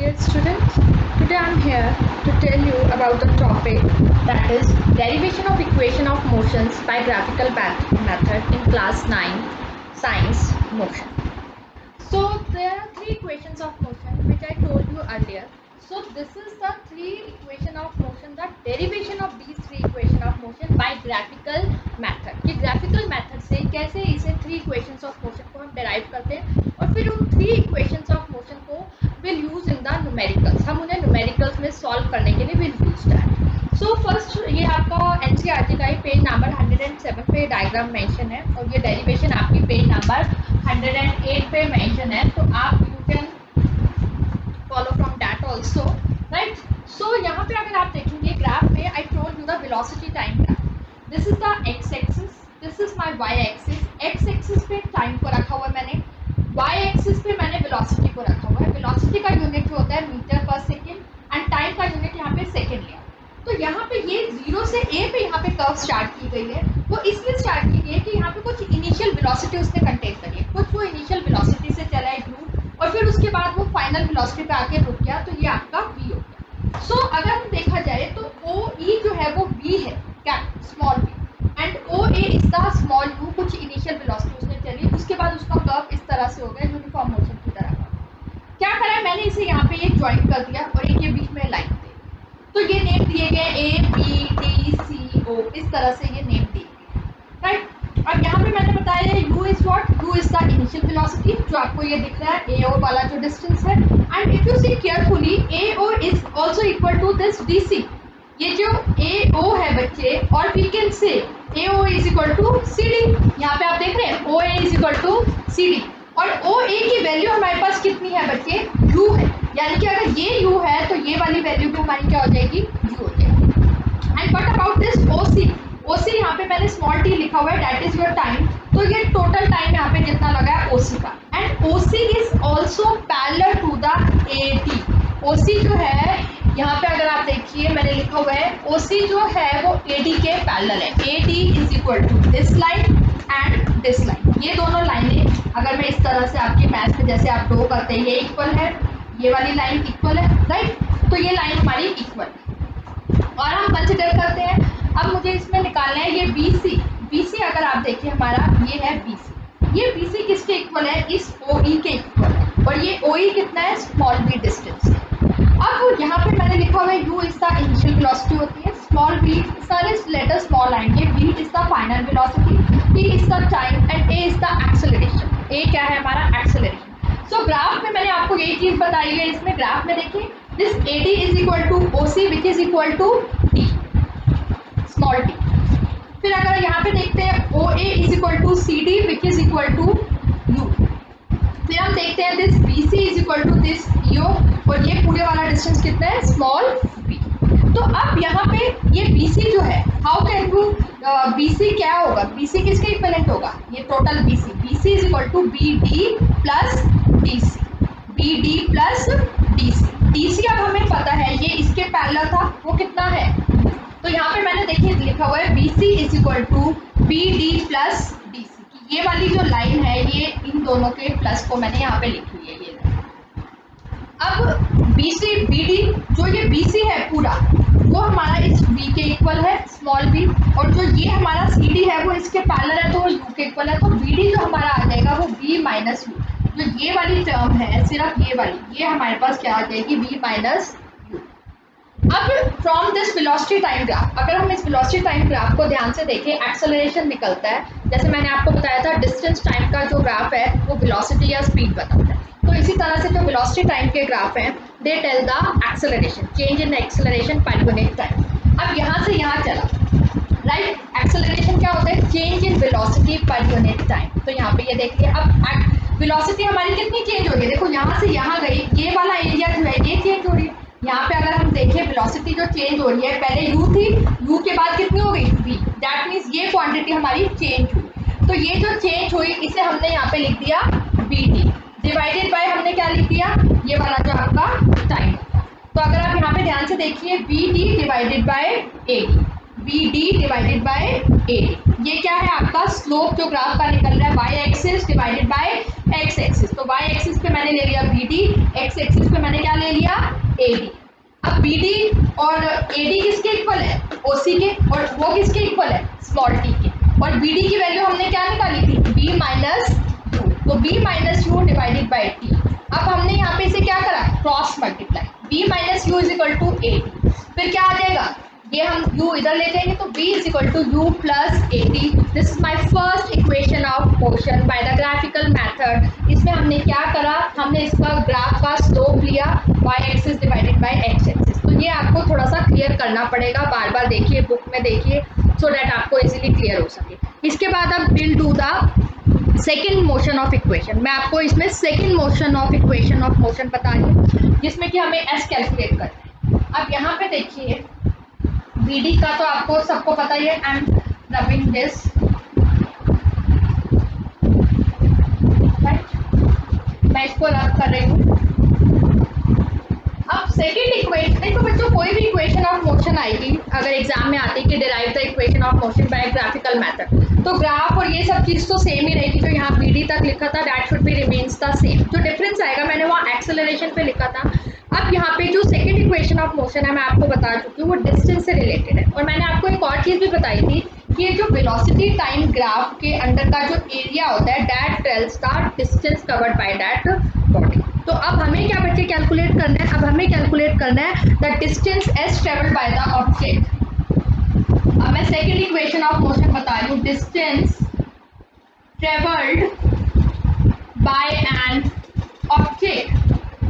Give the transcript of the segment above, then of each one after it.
Dear students, today I am here to tell you about the topic that is derivation of equation of motions by graphical method in class 9 science motion. So there are three equations of motion which I told you earlier. So this is the three equation of motion, the derivation of these three equation of motion by graphical method. कि graphical method से कैसे इसे three equations of motion को हम derive करते हैं और फिर उन three equations of motion को will use in the numericals. हम उन्हें numericals में solve करने के लिए will use that. So first ये आपका NCERT का ही पेज नंबर 107 पे डायग्राम मेंशन है और ये डेरिवेशन आपकी पेज नंबर 108 पे मेंशन है, तो आप you can follow from that also, right. So यहाँ पे अगर आप देखेंगे ग्राफ में I told you the velocity time graph. This is the X axis, this is my Y axis. X axis पे टाइम को रखा हुआ है मैंने, वाई एक्सिस पे मैंने वेलोसिटी को रखा हुआ है. वेलोसिटी का यूनिट जो होता है मीटर पर सेकेंड एंड टाइम का यूनिट यहाँ पे सेकेंड लिया. तो यहाँ पे ये 0 से a पे यहाँ पे कर्व स्टार्ट की गई है. वो इसलिए स्टार्ट की गई है कि यहाँ पे कुछ इनिशियल वेलोसिटी उसने कंटेन करी है, कुछ वो इनिशियल वेलोसिटी से चला है ग्रूव और फिर उसके बाद वो फाइनल वेलोसिटी पे आके रुक गया, तो ये आपका v हो गया. सो अगर हम देखा जाए तो ओ ई जो है वो v है, क्या small v, and O A is the small u. कुछ इनिशियल वेलोसिटी उसने चली, उसके बाद उसका कर्व इस तरह से हो गया यूनिफॉर्म मोशन की तरह का. क्या करा है मैंने, इसे यहाँ पे एक ज्वाइंट कर दिया और एक ये बीच में लाइन दे, तो ये नेम दिए गए ए बी डी सी ओ, इस तरह से ये नेम दिए गए, राइट. अब यहाँ पे मैंने बताया है u is what, u is the initial velocity जो आपको ये दिख रहा है ए ओ वाला जो डिस्टेंस है. And if you see carefully A O is also equal to this D C. ये जो ए ओ है बच्चे, और we can say A O is equal to C D. यहाँ पे आप देख रहे हैं O A is equal to C D, और ओ ए की वैल्यू हमारे पास कितनी है बच्चे, u है. यानी कि अगर ये u है तो ये वाली वैल्यू भी हमारी क्या हो जाएगी, u हो जाएगी. And what about this OC, OC यहाँ पे मैंने स्मॉल t लिखा हुआ है, दैट इज योर टाइम. तो ये टोटल टाइम यहाँ पे जितना लगा है OC का. And OC is also parallel to the AD. OC जो है यहाँ पे अगर आप देखिए मैंने लिखा हुआ है OC जो है वो AD के पैरेलल है. AD is equal to this line and this line. ये दोनों लाइनें अगर मैं इस तरह से आपके मैथ में जैसे आप ड्रॉ करते हैं, ये इक्वल है, ये वाली लाइन इक्वल है, राइट. तो ये लाइन हमारी इक्वल है और हम कंसिडर करते हैं. अब मुझे इसमें निकालना है ये BC. BC अगर आप देखिए हमारा ये है BC. ये BC किसके इक्वल है, इस OE के इक्वल है, और ये OE कितना है, स्मॉल b डिस्टेंस है. अब यहाँ पे मैंने लिखा हुआ है u is the initial velocity होती है, स्मॉल v सारे लेटर स्मॉल आएंगे, v is the final velocity, t is the time and a is the acceleration. a क्या है हमारा, एक्सेलरेशन. सो ग्राफ में मैंने आपको यही चीज बताई है. इसमें ग्राफ में देखिए this AD is equal to OC which is equal to t, small t. फिर अगर यहाँ पे देखते हैं OA is equal to CD which is equal to u. फिर हम देखते हैं this BC is equal to this EO, और ये पूरे वाला डिस्टेंस कितना है, स्मॉल b. तो अब यहाँ पे ये BC जो है, हाउ कैन यू BC क्या होगा, BC किसके इक्विवेलेंट होगा, ये total BC. BC is equal to BD plus DC, BD plus DC. DC अब हमें पता है ये इसके पैरेलल था, वो कितना है, तो यहाँ पे मैंने देखिए लिखा हुआ है BC is equal to BD plus DC. ये वाली जो लाइन है ये इन दोनों के प्लस को मैंने यहाँ पे लिखी हुई है, ये लाइन. अब BC BD जो ये BC है पूरा वो हमारा इस V के इक्वल है, स्मॉल b, और जो ये हमारा CD है वो इसके पैरेलल है तो वो U के इक्वल है. तो BD जो हमारा आ जाएगा वो B माइनस U. जो ये वाली टर्म है सिर्फ ये वाली, ये हमारे पास क्या आ जाएगी, V माइनस U. अब from this velocity time graph, अगर हम इस वेलोसिटी टाइम ग्राफ को ध्यान से देखें, एक्सेलरेशन निकलता है. जैसे मैंने आपको बताया था डिस्टेंस टाइम का जो ग्राफ है वो वेलोसिटी या स्पीड बताता है, तो इसी तरह से जो वेलोसिटी टाइम के ग्राफ हैं they tell the acceleration, change in acceleration per unit time. अब यहाँ से यहाँ चला, राइट. एक्सेलरेशन क्या होता है, चेंज इन वेलोसिटी पर यूनिट टाइम. तो यहाँ पे ये देखिए अब वेलोसिटी हमारी कितनी चेंज हो रही है, देखो यहाँ से यहाँ गई, ये वाला एरिया जो है ये चेंज हो रही है. यहाँ पे अगर हम देखें वेलोसिटी जो चेंज हो रही है, पहले u थी, u के बाद कितनी हो गई v. दैट मीन्स ये क्वांटिटी हमारी चेंज हुई. तो ये जो चेंज हुई इसे हमने यहाँ पे लिख दिया BT डिवाइडेड बाय हमने क्या लिख दिया, ये वाला जो आपका टाइम. तो अगर आप यहाँ पे ध्यान से देखिए BD divided by AD, BD divided by AD. ये क्या है आपका स्लोप जो ग्राफ का निकल रहा है, y axis divided by x axis. तो y एक्सिस पे मैंने ले लिया BD, x एक्सिस पे मैंने क्या ले लिया AD। अब BD और AD किसके इक्वल है? OC के। और वो किसके इक्वल है? स्मॉल t के। और BD की वैल्यू हमने क्या निकाली थी? B minus u. तो B minus u divided by t. अब हमने यहाँ पे इसे क्या करा? Cross multiply. B minus u is equal to AD। फिर क्या आ जाएगा? ये हम u इधर ले जाएंगे तो b is equal to u plus AD। This is my first equation of motion by the graphical method. इसमें हमने क्या करा? हमने इसका ग्राफ का स्लोप लिया y axis divided by x axis. तो ये आपको थोड़ा सा क्लियर करना पड़ेगा, बार बार देखिए, बुक में देखिए, सो दैट आपको इजीली क्लियर हो सके। इसके बाद अब will do the second motion of equation. मैं आपको इसमें second motion of equation of motion बता रही हूँ, जिसमें कि हमें s कैलकुलेट करना है। अब यहाँ पे देखिए BD का तो आपको सबको पता ही है। I am rubbing this, right, मैं इसको रब कर रही हूँ। अब सेकेंड इक्वेशन देखो बच्चों, कोई भी इक्वेशन ऑफ मोशन आएगी अगर एग्जाम में आती है कि derive the equation of motion by graphical method, तो ग्राफ और ये सब चीज तो सेम ही रहेगी। जो यहाँ BD तक लिखा था that should be remains the same. जो डिफरेंस आएगा, मैंने वहाँ एक्सेलरेशन पे लिखा था। अब यहाँ पे जो सेकेंड इक्वेशन ऑफ मोशन है मैं आपको बता चुकी हूँ, वो डिस्टेंस से रिलेटेड है। और मैंने आपको एक और चीज भी बताई थी कि ये जो वेलोसिटी टाइम ग्राफ के अंडर का जो एरिया होता है that tells the distance covered by that body. तो अब हमें क्या बच्चे कैलकुलेट करना है? अब हमें कैलकुलेट करना है the distance s travelled by the object. अब मैं सेकेंड इक्वेशन ऑफ मोशन बता रही हूँ, distance travelled by an object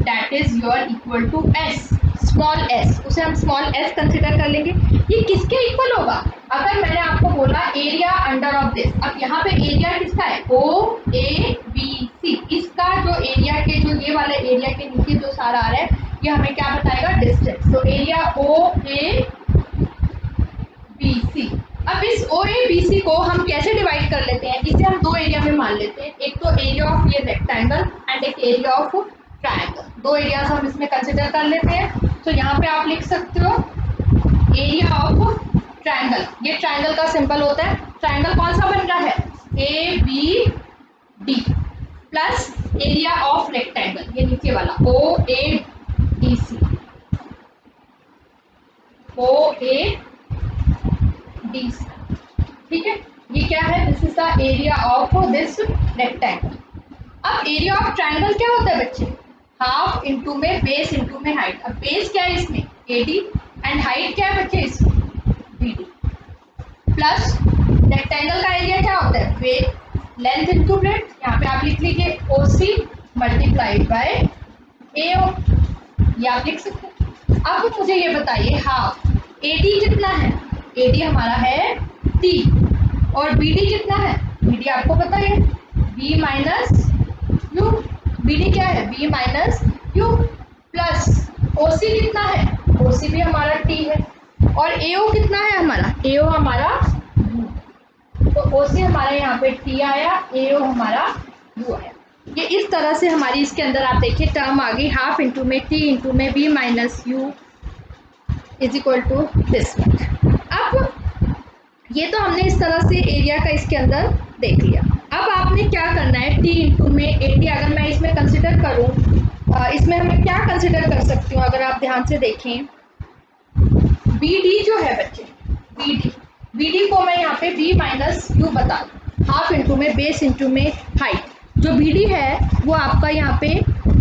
that is your equal to s, small s, उसे हम स्मॉल एस कंसिडर कर लेंगे। ये किसके इक्वल होगा? अगर मैंने आपको बोला एरिया अंडर ऑफ दिस, अब यहाँ पे एरिया किसका है? OABC। इसका जो एरिया के जो ये वाले एरिया के नीचे जो सारा आ रहा है ये हमें क्या बताएगा? डिस्टेंस। तो एरिया OABC। अब इस OABC को हम कैसे डिवाइड कर लेते हैं? इसे हम दो एरिया में मान लेते हैं, एक तो एरिया ऑफ ये रेक्टेंगल एंड एक एरिया ऑफ ट्रायंगल। दो एरियाज हम इसमें कंसिडर कर लेते हैं। तो यहाँ पे आप लिख सकते हो एरिया ऑफ ट्रायंगल। ये ट्रायंगल का सिंबल होता है। ट्रायंगल कौन सा बन रहा है? ABD plus area of rectangle, ये नीचे वाला OADC। ठीक है, ये क्या है? This is the area of this rectangle. अब एरिया ऑफ ट्रायंगल क्या होता है बच्चे? हाफ इंटू में बेस इंटू में हाइट। अब बेस क्या है इसमें? AD एंड हाइट क्या है बच्चे इसमें? BD प्लस रेक्टेंगल का एरिया क्या होता है? Length into breadth. यहाँ पे आप लिख लीजिए OC मल्टीप्लाइड बाय AO, ये आप लिख सकते हैं। अब मुझे ये बताइए हाफ AD कितना है? AD हमारा है T और BD कितना है? BD आपको पता है B माइनस यू। BD क्या है? B minus you plus OC कितना है? OC भी हमारा T है और AO कितना है हमारा? AO हमारा U। तो OC हमारा यहाँ पे T आया, AO हमारा U आया। ये इस तरह से हमारी इसके अंदर आप देखिए टर्म आ गई, हाफ इंटू में T इंटू में B minus u is equal to this much. अब ये तो हमने इस तरह से एरिया का इसके अंदर देख लिया। अब आपने क्या करना है? T इंटू में AD अगर मैं इसमें कंसिडर करूँ, इसमें हमें क्या कंसिडर कर सकती हूँ? अगर आप ध्यान से देखें BD जो है बच्चे, BD को मैं यहाँ पे B माइनस यू बता दूँ, हाफ इंटू में बेस इंटू में हाइट। जो BD है वो आपका यहाँ पे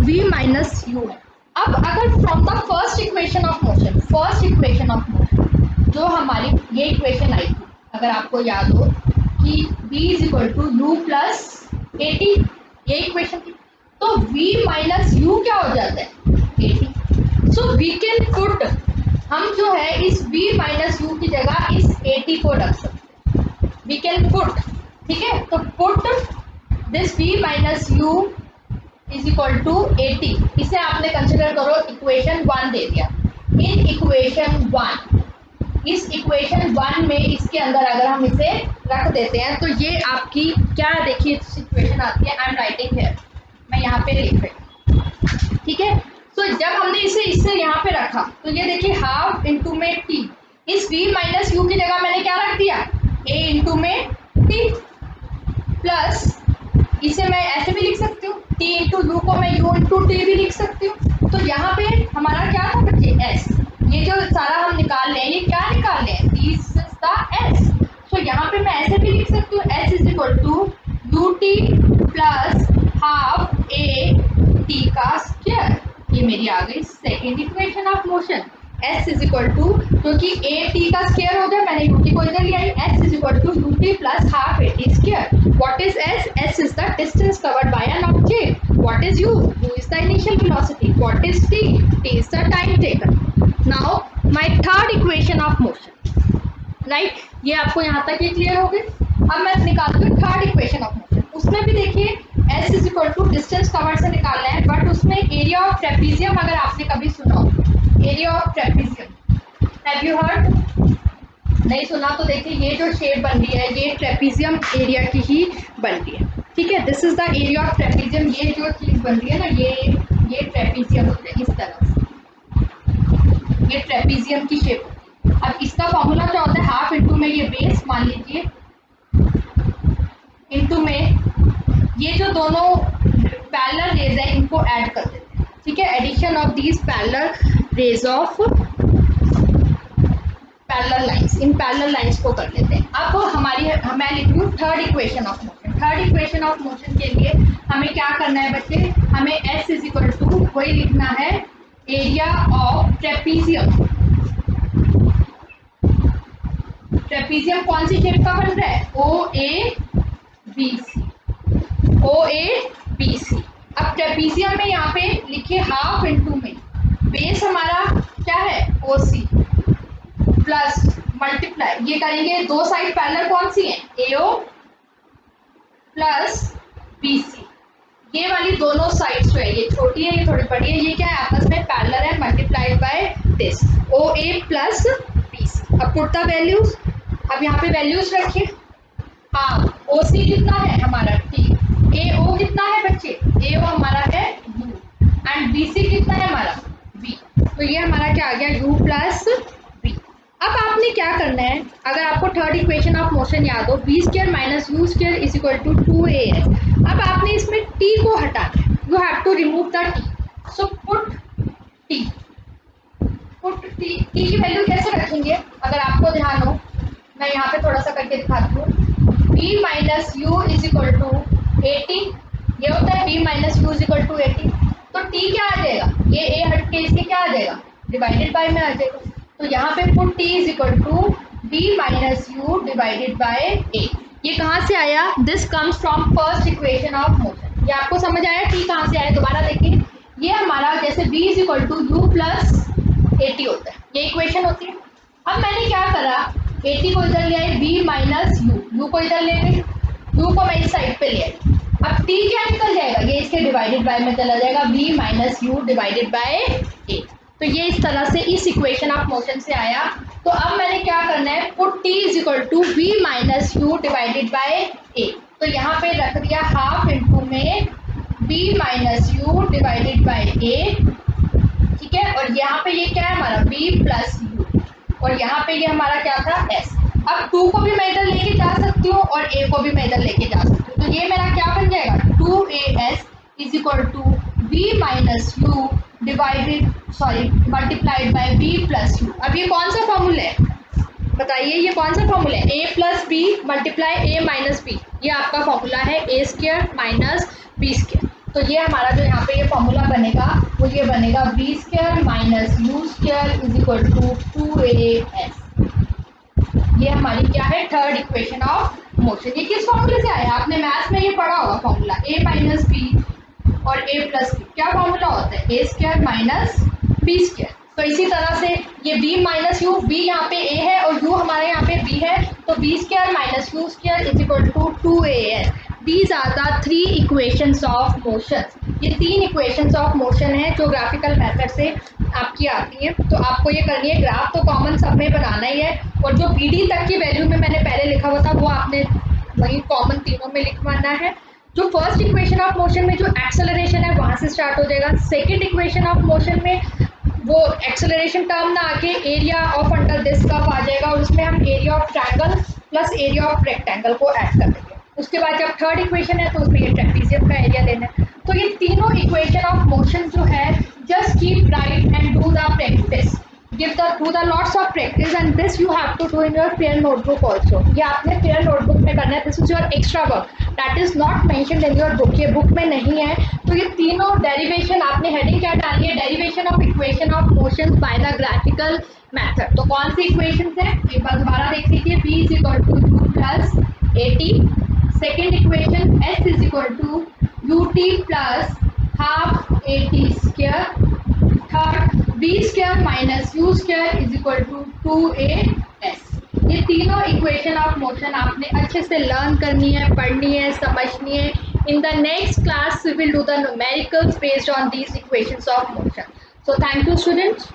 V माइनस यू है। अब अगर from the first equation of motion जो हमारी ये इक्वेशन आई थी, अगर आपको याद हो कि V is equal to u plus AT, ये इक्वेशन थी, तो V माइनस यू क्या हो जाता है? AT। So we can put, हम जो है इस V माइनस यू की जगह इस AT को रख सकते हैं। वी कैन पुट, ठीक है, तो put this V minus u is equal to AT। इसे आपने कंसिडर करो इक्वेशन 1 दे दिया। इन इक्वेशन 1, इस इक्वेशन 1 में इसके अंदर अगर हम इसे रख देते हैं तो ये आपकी क्या देखिए सिचुएशन आती है। आई एम राइटिंग हियर, मैं यहाँ पे लिख रही हूँ, ठीक है। तो जब हमने इसे इससे यहाँ पे रखा तो ये देखिए हाफ इंटू में T, इस V माइनस यू की जगह मैंने क्या रख दिया? A इंटू में T प्लस, इसे मैं ऐसे भी लिख सकती हूँ T इंटू यू को मैं U इंटू T भी लिख सकती हूँ। तो यहाँ पे हमारा क्या था t plus half a t का स्क्वायर। ये मेरी आ गई second equation of motion. s is equal to, क्योंकि ए टी का स्क्वायर हो गया, मैंने यू टी को इधर लिया है, s is equal to u t plus half a t square. What is s? s is the distance covered by an object. What is u? u is the initial velocity. What is t? t is the time taken. Now my third equation of motion, right? ये आपको यहाँ तक ये clear हो गई। अब मैं निकालती हूँ थर्ड इक्वेशन ऑफ मोशन। उसमें भी देखिए s is equal to distance covered से निकालना है, बट उसमें एरिया ऑफ ट्रेपीजियम अगर आपने कभी सुना हो, area of trapezium, have you heard? नहीं सुना तो देखिए ये जो शेप बन रही है ये ट्रेपीजियम एरिया की ही बन रही है, ठीक है? This is the area of trapezium. ये जो चीज बन रही है ना, ये ट्रेपीजियम होता है इस तरह से, ये ट्रेपीजियम की शेप होती है। अब इसका फॉर्मूला क्या होता है? हाफ इंटू में ये बेस मान लीजिए, इंटू में ये जो दोनों पैरेलल रेज है इनको ऐड कर देते हैं, ठीक है? Addition of these parallel rays of parallel lines, इन पैरेलल लाइंस को कर लेते हैं। अब मैं लिख रही हूँ third equation of motion. Third equation of motion के लिए हमें क्या करना है बच्चे? हमें s इज इक्वल टू वही लिखना है, एरिया ऑफ ट्रेपीजियम। ट्रेपीजियम कौन सी शेप का बन रहा है? O A B C, O A B सी। अब ट्रेपीजियम में यहाँ पे लिखिए हाफ इंटू में बेस हमारा क्या है? ओ सी प्लस मल्टीप्लाई, ये करेंगे दो साइड पैरेलल कौन सी है? एओ प्लस बी सी। ये वाली दोनों साइड्स जो है, ये छोटी है ये थोड़ी बड़ी है, ये क्या है? आपस में पैरेलल है, multiplied by this o a plus b सी। अब पुट द वैल्यूज, अब यहाँ पे वैल्यूज रखिए। हाँ, ओ सी कितना है हमारा? टी। ए ओ कितना है बच्चे? ए ओ हमारा है यू, एंड बी सी कितना है हमारा? बी। तो ये हमारा क्या आ गया? U plus b. अब आपने क्या करना है, अगर आपको थर्ड इक्वेशन ऑफ मोशन याद हो, b square minus u square is equal to 2as। अब आपने इसमें टी को हटाना है, you have to remove the t. So put t, put t. T की वैल्यू कैसे रखेंगे अगर आपको ध्यान हो? मैं यहाँ पे थोड़ा सा करके दिखाती हूँ। b minus u is equal to 80, ये होता है b minus u is equal to 80। तो t क्या आ जाएगा? ये a हट के इसके क्या आ जाएगा? डिवाइडेड बाय में आ जाएगा। तो यहाँ पे put t is equal to b minus u divided by a। ये कहाँ से आया? This comes from first equation of motion. ये आपको समझ आया t कहाँ से आया? दोबारा देखिए, ये हमारा जैसे b is equal to u plus 80 होता है, ये इक्वेशन होती है। अब मैंने क्या करा, 80 को इधर ले आई, b माइनस यू को इधर ले गई, u को मैं इस साइड पे ले आई। अब t क्या निकल जाएगा? ये इसके डिवाइडेड बाय में चला जाएगा, b minus u divided by a। तो ये इस तरह से इस इक्वेशन ऑफ मोशन से आया। तो अब मैंने क्या करना है, put t is equal to b minus u divided by a। तो यहाँ पे रख दिया हाफ इंटू में b minus u divided by a, ठीक है? और यहाँ पे ये क्या है हमारा? b प्लस यू, और यहाँ पे ये हमारा क्या था? s। अब 2 को भी मैं इधर लेके जा सकती हूँ और a को भी मैं इधर लेके जा सकती हूँ। तो ये मेरा क्या बन जाएगा? 2as is equal to b minus u divided multiplied by b plus u. अब ये कौन सा फॉर्मूला है बताइए? ये कौन सा फॉर्मूला है? a plus b multiply a minus b, ये आपका फॉर्मूला है a square minus b square. तो ये हमारा जो यहाँ पे ये फॉर्मूला बनेगा वो ये बनेगा b square minus u square is equal to 2as। ये हमारी क्या है? Third equation of motion. ये किस फॉर्मूले से आया? आपने मैथ्स में ये पढ़ा होगा फॉर्मूला, a माइनस बी और a प्लस बी। क्या फॉर्मूला होता है? a square minus b square. तो इसी तरह से ये b माइनस यू, b यहाँ पे a है और u हमारे यहाँ पे b है, तो b square minus u square is equal to 2as। These are the 3 equations of motion. ये 3 इक्वेशंस ऑफ मोशन है जो ग्राफिकल मेथड से आपकी आती हैं। तो आपको ये करनी है, ग्राफ तो कॉमन सब में बनाना ही है, और जो bd तक की वैल्यू में मैंने पहले लिखा हुआ था वो आपने वही कॉमन तीनों में लिखवाना है। जो फर्स्ट इक्वेशन ऑफ मोशन में जो एक्सेलरेशन है वहाँ से स्टार्ट हो जाएगा। सेकेंड इक्वेशन ऑफ मोशन में वो एक्सेलरेशन टर्म ना आके area of under this curve आ जाएगा, और उसमें हम area of triangle plus area of rectangle को ऐड कर देंगे। उसके बाद जब थर्ड इक्वेशन है तो उसमें ये ट्रेपीजियम का एरिया लेना है। तो ये तीनों इक्वेशन ऑफ मोशन जो है, just keep right and do the practice. do the lots of practice, and this you have to do in your peer notebook also. ये आपने peer notebook में करना है. This is your extra work that is not mentioned in your book. ये book में नहीं है. तो ये तीनों derivation आपने heading क्या डाली है? Derivation of equation of motions by the graphical method. तो कौन सी equations है? एक बार दोबारा देख लीजिए. B is equal to U plus AT. Second equation, S is equal to UT plus half AT square. Third, B square minus U square is equal to 2AS. ये तीनों equation of motion आपने अच्छे से learn करनी है, पढ़नी है, समझनी है. In the next class we will do the numericals based on these equations of motion. So thank you students.